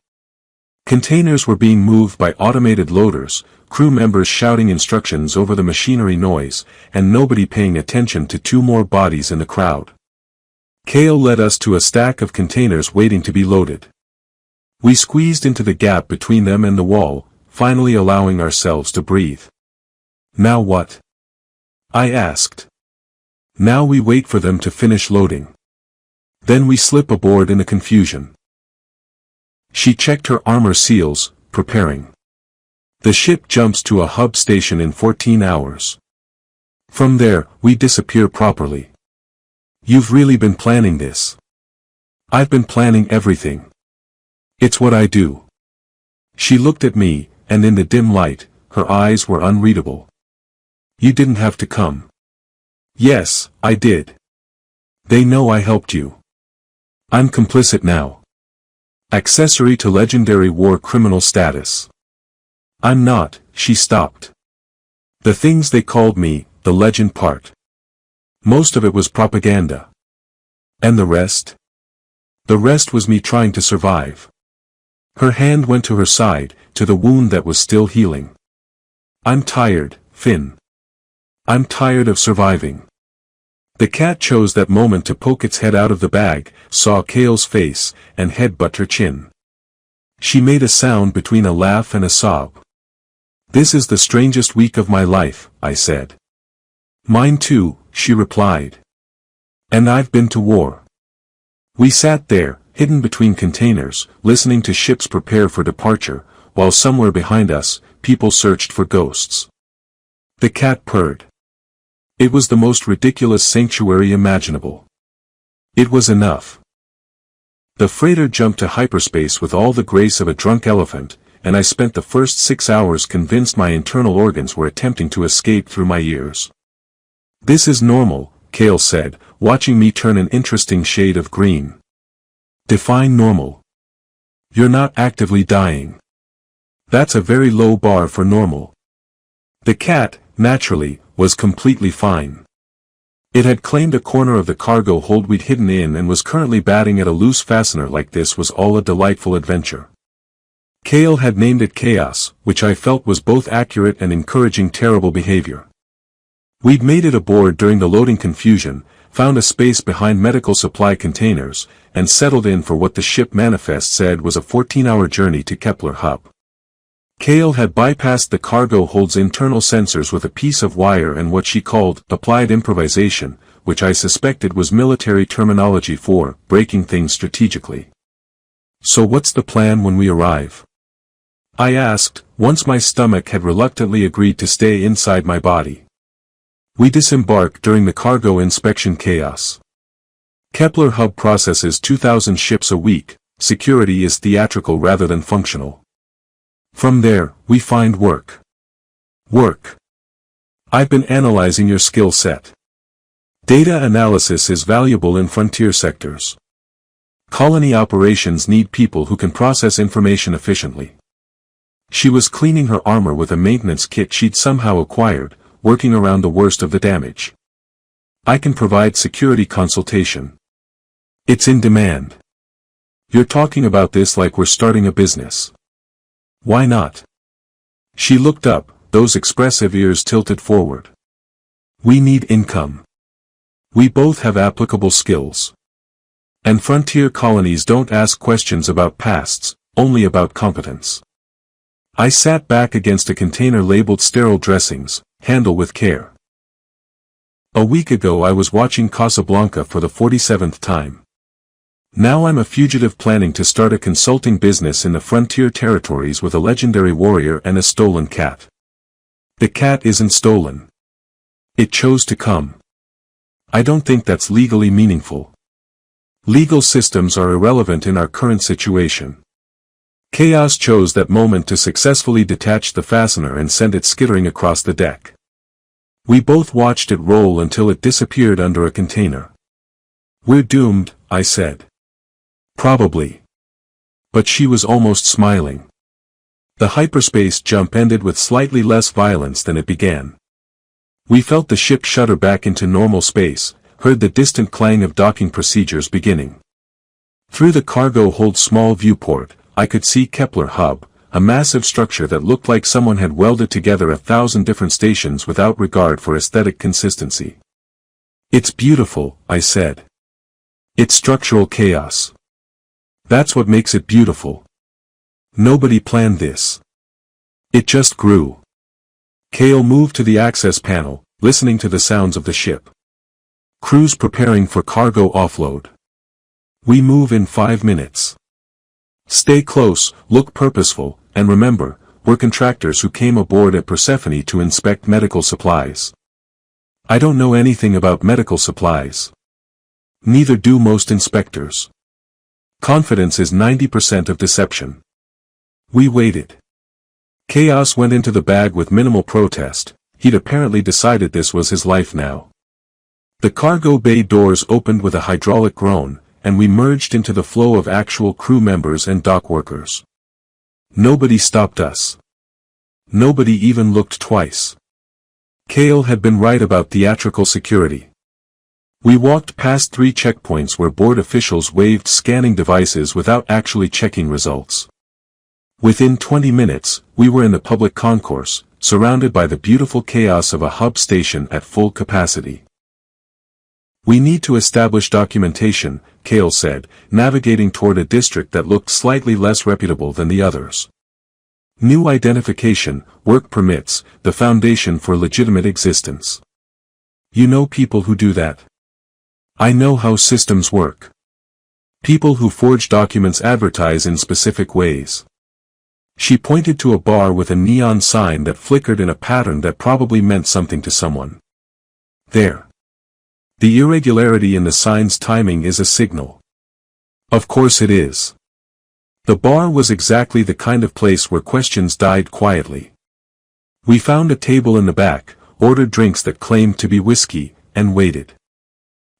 Containers were being moved by automated loaders, crew members shouting instructions over the machinery noise, and nobody paying attention to two more bodies in the crowd. Kale led us to a stack of containers waiting to be loaded. We squeezed into the gap between them and the wall, finally allowing ourselves to breathe. Now what? I asked. Now we wait for them to finish loading. Then we slip aboard in a confusion. She checked her armor seals, preparing. The ship jumps to a hub station in 14 hours. From there, we disappear properly. You've really been planning this. I've been planning everything. It's what I do. She looked at me, and in the dim light, her eyes were unreadable. You didn't have to come. Yes, I did. They know I helped you. I'm complicit now. Accessory to legendary war criminal status. I'm not, she stopped. The things they called me, the legend part. Most of it was propaganda. And the rest? The rest was me trying to survive. Her hand went to her side, to the wound that was still healing. I'm tired, Finn. I'm tired of surviving. The cat chose that moment to poke its head out of the bag, saw Kale's face, and headbutt her chin. She made a sound between a laugh and a sob. This is the strangest week of my life, I said. Mine too, she replied. And I've been to war. We sat there, hidden between containers, listening to ships prepare for departure, while somewhere behind us, people searched for ghosts. The cat purred. It was the most ridiculous sanctuary imaginable. It was enough. The freighter jumped to hyperspace with all the grace of a drunk elephant, and I spent the first 6 hours convinced my internal organs were attempting to escape through my ears. This is normal, Kale said, watching me turn an interesting shade of green. Define normal. You're not actively dying. That's a very low bar for normal. The cat, naturally, was completely fine. It had claimed a corner of the cargo hold we'd hidden in and was currently batting at a loose fastener like this was all a delightful adventure. Kale had named it chaos, which I felt was both accurate and encouraging terrible behavior. We'd made it aboard during the loading confusion, found a space behind medical supply containers, and settled in for what the ship manifest said was a 14-hour journey to Kepler Hub. Kale had bypassed the cargo hold's internal sensors with a piece of wire and what she called applied improvisation, which I suspected was military terminology for breaking things strategically. So what's the plan when we arrive? I asked, once my stomach had reluctantly agreed to stay inside my body. We disembark during the cargo inspection chaos. Kepler Hub processes 2,000 ships a week, security is theatrical rather than functional. From there, we find work. Work. I've been analyzing your skill set. Data analysis is valuable in frontier sectors. Colony operations need people who can process information efficiently. She was cleaning her armor with a maintenance kit she'd somehow acquired, working around the worst of the damage. I can provide security consultation. It's in demand. You're talking about this like we're starting a business. Why not? She looked up, those expressive ears tilted forward. We need income. We both have applicable skills. And frontier colonies don't ask questions about pasts, only about competence. I sat back against a container labeled sterile dressings, handle with care. A week ago I was watching Casablanca for the 47th time. Now I'm a fugitive planning to start a consulting business in the frontier territories with a legendary warrior and a stolen cat. The cat isn't stolen. It chose to come. I don't think that's legally meaningful. Legal systems are irrelevant in our current situation. Chaos chose that moment to successfully detach the fastener and send it skittering across the deck. We both watched it roll until it disappeared under a container. We're doomed, I said. Probably. But she was almost smiling. The hyperspace jump ended with slightly less violence than it began. We felt the ship shudder back into normal space, heard the distant clang of docking procedures beginning. Through the cargo hold small viewport, I could see Kepler Hub, a massive structure that looked like someone had welded together 1,000 different stations without regard for aesthetic consistency. It's beautiful, I said. It's structural chaos. That's what makes it beautiful. Nobody planned this. It just grew. Kale moved to the access panel, listening to the sounds of the ship. Crews preparing for cargo offload. We move in 5 minutes. Stay close, look purposeful, and remember, we're contractors who came aboard at Persephone to inspect medical supplies. I don't know anything about medical supplies. Neither do most inspectors. Confidence is 90% of deception. We waited. Chaos went into the bag with minimal protest. He'd apparently decided this was his life now. The cargo bay doors opened with a hydraulic groan, and we merged into the flow of actual crew members and dock workers. Nobody stopped us. Nobody even looked twice. Kale had been right about theatrical security. We walked past 3 checkpoints where board officials waved scanning devices without actually checking results. Within 20 minutes, we were in the public concourse, surrounded by the beautiful chaos of a hub station at full capacity. We need to establish documentation, Kale said, navigating toward a district that looked slightly less reputable than the others. New identification, work permits, the foundation for legitimate existence. You know people who do that? I know how systems work. People who forge documents advertise in specific ways. She pointed to a bar with a neon sign that flickered in a pattern that probably meant something to someone. There. The irregularity in the sign's timing is a signal. Of course it is. The bar was exactly the kind of place where questions died quietly. We found a table in the back, ordered drinks that claimed to be whiskey, and waited.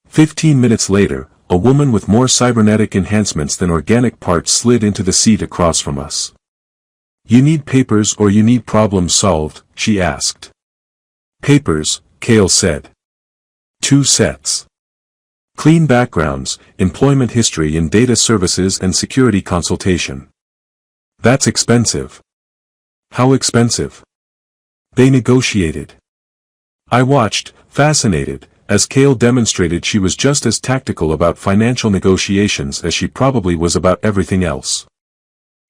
15 minutes later, a woman with more cybernetic enhancements than organic parts slid into the seat across from us. You need papers or you need problems solved, she asked. Papers, Kale said. 2 sets. Clean backgrounds, employment history in data services and security consultation. That's expensive. How expensive? They negotiated. I watched, fascinated, as Kale demonstrated she was just as tactical about financial negotiations as she probably was about everything else.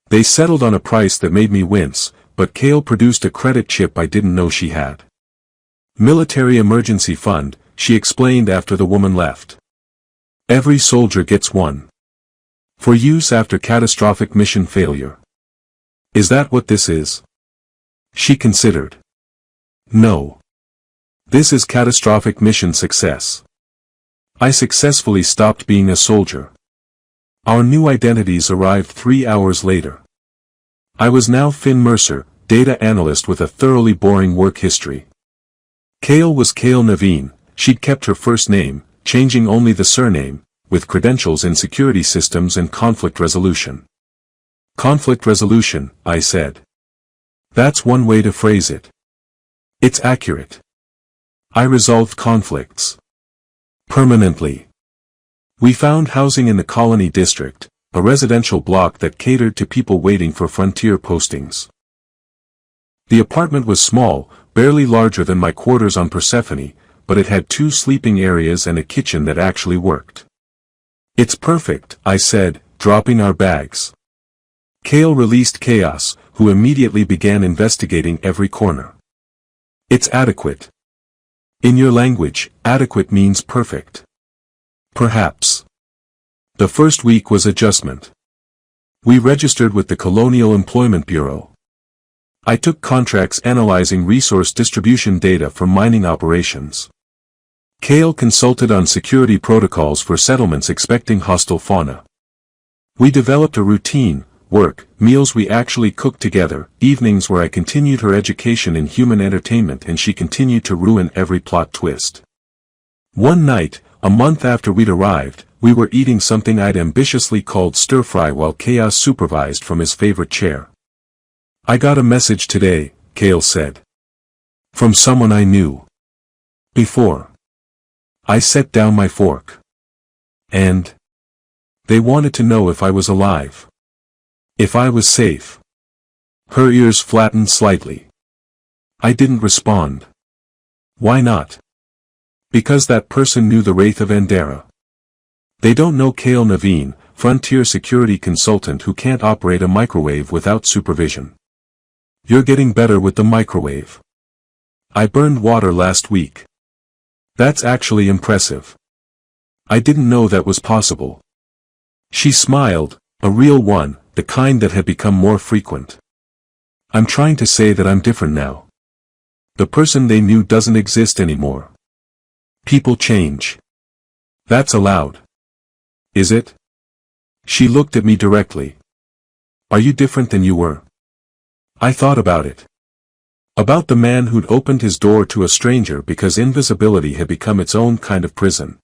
They settled on a price that made me wince, but Kale produced a credit chip I didn't know she had. Military Emergency Fund, she explained after the woman left. Every soldier gets one. For use after catastrophic mission failure. Is that what this is? She considered. No. This is catastrophic mission success. I successfully stopped being a soldier. Our new identities arrived 3 hours later. I was now Finn Mercer, data analyst with a thoroughly boring work history. Kale was Kale Naveen, she'd kept her first name, changing only the surname, with credentials in security systems and conflict resolution. Conflict resolution, I said. That's one way to phrase it. It's accurate. I resolved conflicts. Permanently. We found housing in the Colony District, a residential block that catered to people waiting for frontier postings. The apartment was small, barely larger than my quarters on Persephone, but it had 2 sleeping areas and a kitchen that actually worked. It's perfect, I said, dropping our bags. Kale released Chaos, who immediately began investigating every corner. It's adequate. In your language, adequate means perfect. Perhaps. The first week was adjustment. We registered with the Colonial Employment Bureau. I took contracts analyzing resource distribution data for mining operations. Kale consulted on security protocols for settlements expecting hostile fauna. We developed a routine, work, meals we actually cooked together, evenings where I continued her education in human entertainment and she continued to ruin every plot twist. One night, a month after we'd arrived, we were eating something I'd ambitiously called stir-fry while Chaos supervised from his favorite chair. "I got a message today," Kale said. "From someone I knew before." I set down my fork. "And?" "They wanted to know if I was alive. If I was safe." Her ears flattened slightly. I didn't respond. "Why not?" "Because that person knew the Wraith of Andera. They don't know Kale Naveen, frontier security consultant who can't operate a microwave without supervision." "You're getting better with the microwave." "I burned water last week." "That's actually impressive. I didn't know that was possible." She smiled, a real one, the kind that had become more frequent. "I'm trying to say that I'm different now. The person they knew doesn't exist anymore. People change. That's allowed." "Is it?" She looked at me directly. "Are you different than you were?" I thought about it. About the man who'd opened his door to a stranger because invisibility had become its own kind of prison.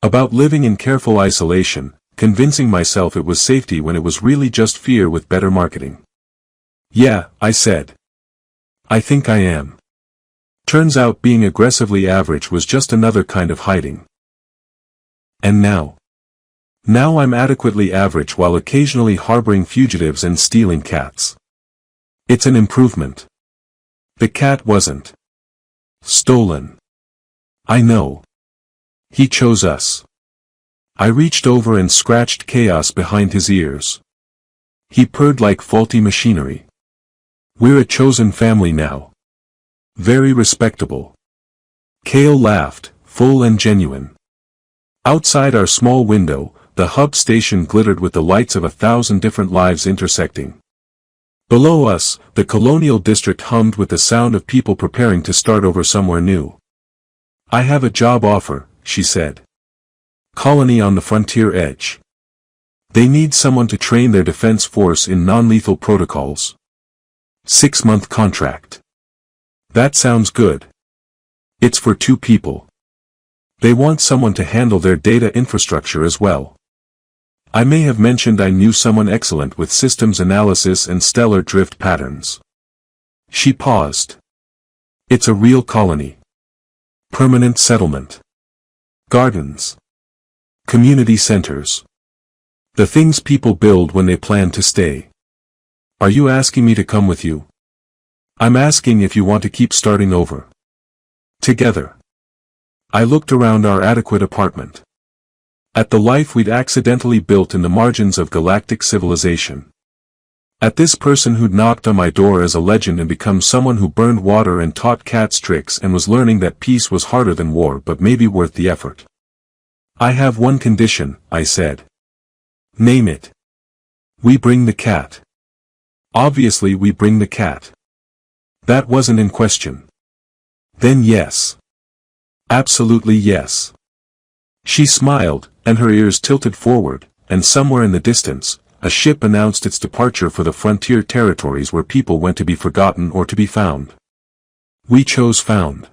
About living in careful isolation, convincing myself it was safety when it was really just fear with better marketing. "Yeah," I said. "I think I am." Turns out being aggressively average was just another kind of hiding. And now? Now I'm adequately average while occasionally harboring fugitives and stealing cats. It's an improvement. The cat wasn't stolen. I know. He chose us. I reached over and scratched Chaos behind his ears. He purred like faulty machinery. "We're a chosen family now. Very respectable." Kale laughed, full and genuine. Outside our small window, the hub station glittered with the lights of 1,000 different lives intersecting. Below us, the colonial district hummed with the sound of people preparing to start over somewhere new. "I have a job offer," she said. "Colony on the frontier edge. They need someone to train their defense force in non-lethal protocols. 6-month contract." "That sounds good. It's for 2 people. They want someone to handle their data infrastructure as well. I may have mentioned I knew someone excellent with systems analysis and stellar drift patterns." She paused. "It's a real colony. Permanent settlement. Gardens. Community centers. The things people build when they plan to stay. Are you asking me to come with you?" "I'm asking if you want to keep starting over. Together." I looked around our adequate apartment. At the life we'd accidentally built in the margins of galactic civilization. At this person who'd knocked on my door as a legend and become someone who burned water and taught cats tricks and was learning that peace was harder than war but maybe worth the effort. "I have one condition," I said. "Name it." "We bring the cat." "Obviously we bring the cat." That wasn't in question. "Then yes." "Absolutely yes." She smiled, and her ears tilted forward, and somewhere in the distance, a ship announced its departure for the frontier territories where people went to be forgotten or to be found. We chose found.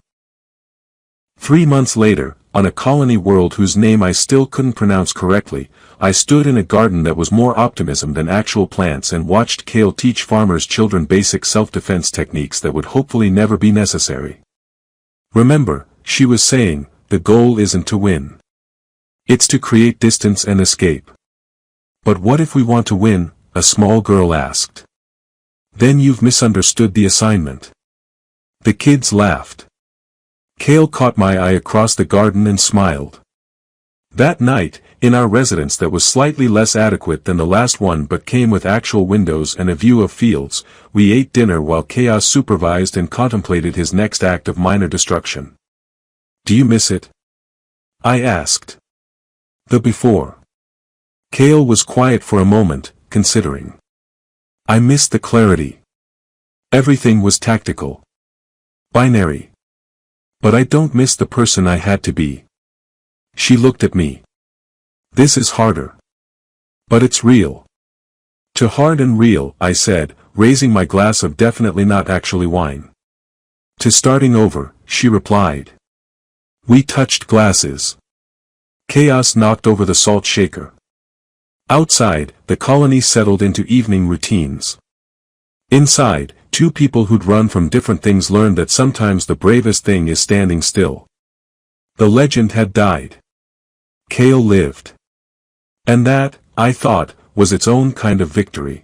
3 months later, on a colony world whose name I still couldn't pronounce correctly, I stood in a garden that was more optimism than actual plants and watched Kale teach farmers' children basic self-defense techniques that would hopefully never be necessary. "Remember," she was saying, "the goal isn't to win. It's to create distance and escape." "But what if we want to win?" a small girl asked. "Then you've misunderstood the assignment." The kids laughed. Kale caught my eye across the garden and smiled. That night, in our residence that was slightly less adequate than the last one but came with actual windows and a view of fields, we ate dinner while Chaos supervised and contemplated his next act of minor destruction. "Do you miss it?" I asked. "The before." Kale was quiet for a moment, considering. I missed the clarity. Everything was tactical. Binary. But I don't miss the person I had to be. She looked at me. This is harder. But it's real. To hard and real, I said, raising my glass of definitely not actually wine. To starting over, she replied. We touched glasses. Chaos knocked over the salt shaker. Outside, the colony settled into evening routines. Inside, two people who'd run from different things learned that sometimes the bravest thing is standing still. The legend had died. Kale lived. And that, I thought, was its own kind of victory.